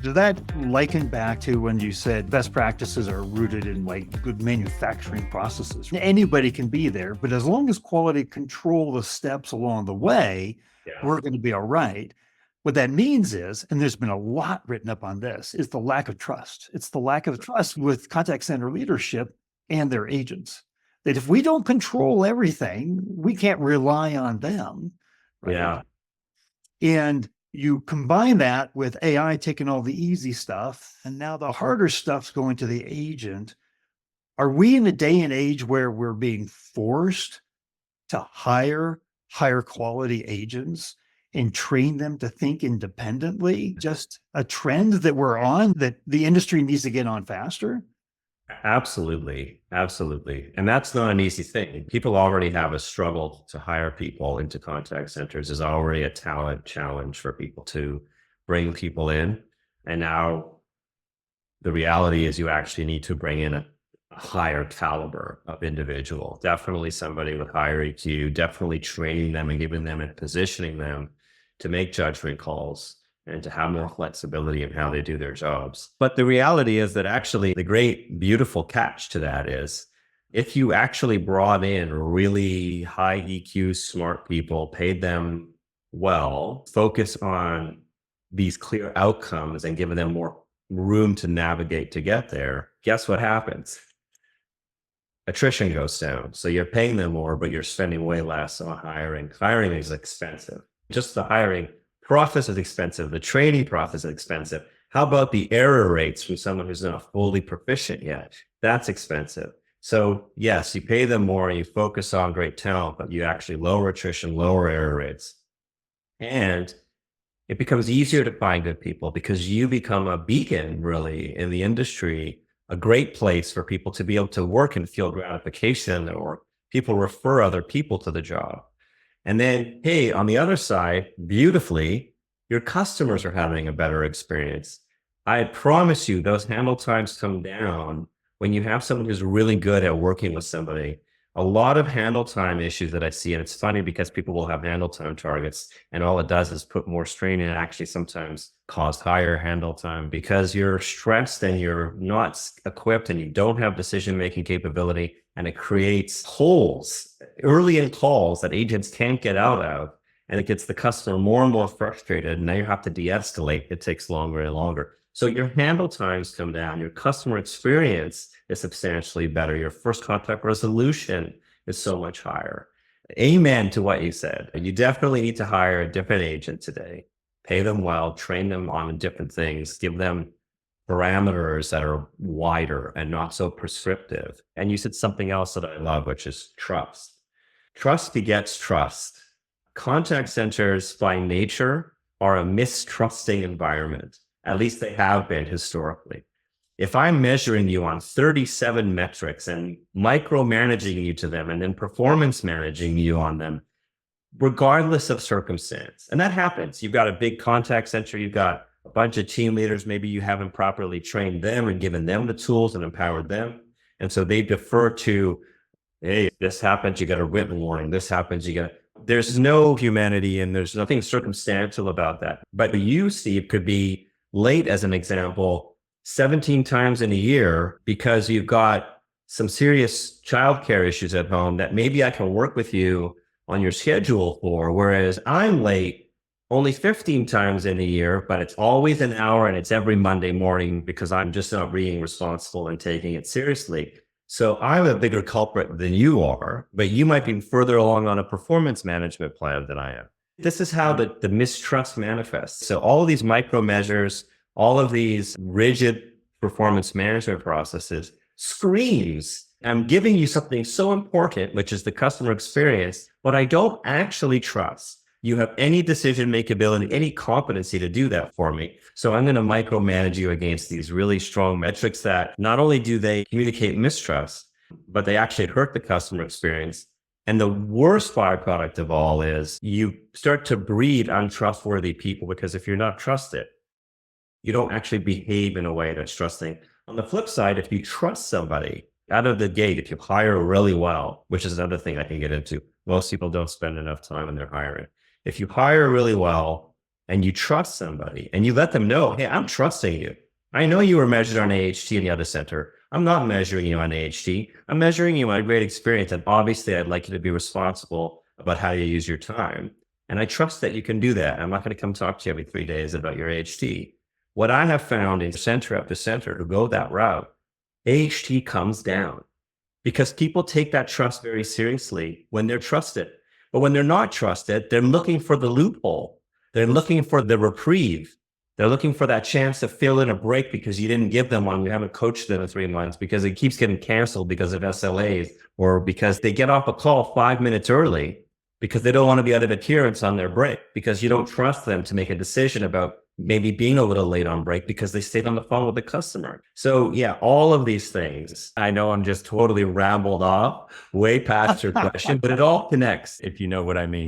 Does that liken back to when you said best practices are rooted in like good manufacturing processes? Anybody can be there, but as long as quality control the steps along the way, Yeah. we're going to be all right. What that means is, and there's been a lot written up on this, is the lack of trust. It's the lack of trust with contact center leadership and their agents. That if we don't control everything, we can't rely on them, right? Yeah. And you combine that with AI taking all the easy stuff, and now the harder stuff's going to the agent. Are we in a day and age where we're being forced to hire higher quality agents and train them to think independently? Just a trend that we're on that the industry needs to get on faster? Absolutely. Absolutely. And that's not an easy thing. People already have a struggle to hire people into contact centers. There's already a talent challenge for people to bring people in. And now the reality is you actually need to bring in a higher caliber of individual, definitely somebody with higher EQ, definitely training them and giving them and positioning them to make judgment calls and to have more flexibility in how they do their jobs. But the reality is that actually the great, beautiful catch to that is if you actually brought in really high EQ, smart people, paid them well, focus on these clear outcomes and giving them more room to navigate to get there, guess what happens? Attrition goes down. So you're paying them more, but you're spending way less on hiring. Hiring is expensive. Just the hiring process is expensive. The training process is expensive. How about the error rates from someone who's not fully proficient yet? That's expensive. So yes, you pay them more and you focus on great talent, but you actually lower attrition, lower error rates. And it becomes easier to find good people because you become a beacon really in the industry, a great place for people to be able to work and feel gratification, or people refer other people to the job. And then, hey, on the other side, beautifully, your customers are having a better experience. I promise you those handle times come down when you have someone who's really good at working with somebody. A lot of handle time issues that I see, and it's funny because people will have handle time targets and all it does is put more strain and actually sometimes cause higher handle time because you're stressed and you're not equipped and you don't have decision-making capability, and it creates holes early in calls that agents can't get out of, and it gets the customer more and more frustrated, and now you have to de-escalate. It takes longer and longer. So your handle times come down, your customer experience is substantially better. Your first contact resolution is so much higher. Amen to what you said. You definitely need to hire a different agent today. Pay them well, train them on different things, give them parameters that are wider and not so prescriptive. And you said something else that I love, which is trust. Trust begets trust. Contact centers by nature are a mistrusting environment. At least they have been historically. If I'm measuring you on 37 metrics and micromanaging you to them and then performance managing you on them, regardless of circumstance, and that happens, you've got a big contact center, you've got a bunch of team leaders, maybe you haven't properly trained them and given them the tools and empowered them. And so they defer to, hey, this happens, you got a written warning, this happens, there's no humanity and there's nothing circumstantial about that. But you, Steve, could be late as an example 17 times in a year because you've got some serious childcare issues at home that maybe I can work with you on your schedule for, whereas I'm late only 15 times in a year, but it's always an hour and it's every Monday morning because I'm just not being responsible and taking it seriously. So I'm a bigger culprit than you are, but you might be further along on a performance management plan than I am. This is how the mistrust manifests. So all of these micro measures, all of these rigid performance management processes screams, I'm giving you something so important, which is the customer experience, but I don't actually trust you have any decision makeability, any competency to do that for me. So I'm going to micromanage you against these really strong metrics that not only do they communicate mistrust, but they actually hurt the customer experience. And the worst byproduct of all is you start to breed untrustworthy people because if you're not trusted, you don't actually behave in a way that's trusting. On the flip side, if you trust somebody out of the gate, if you hire really well, which is another thing I can get into, most people don't spend enough time in their hiring. If you hire really well, and you trust somebody and you let them know, hey, I'm trusting you. I know you were measured on AHT in the other center. I'm not measuring you on AHT. I'm measuring you on a great experience. And obviously, I'd like you to be responsible about how you use your time. And I trust that you can do that. I'm not going to come talk to you every 3 days about your AHT. What I have found in center after center to go that route, AHT comes down because people take that trust very seriously when they're trusted. But when they're not trusted, they're looking for the loophole. They're looking for the reprieve. They're looking for that chance to fill in a break because you didn't give them one. You haven't coached them in 3 months because it keeps getting canceled because of SLAs or because they get off a call 5 minutes early because they don't want to be out of adherence on their break because you don't trust them to make a decision about maybe being a little late on break because they stayed on the phone with the customer. So yeah, all of these things, I know I'm just totally rambled off way past your question, but it all connects, if you know what I mean.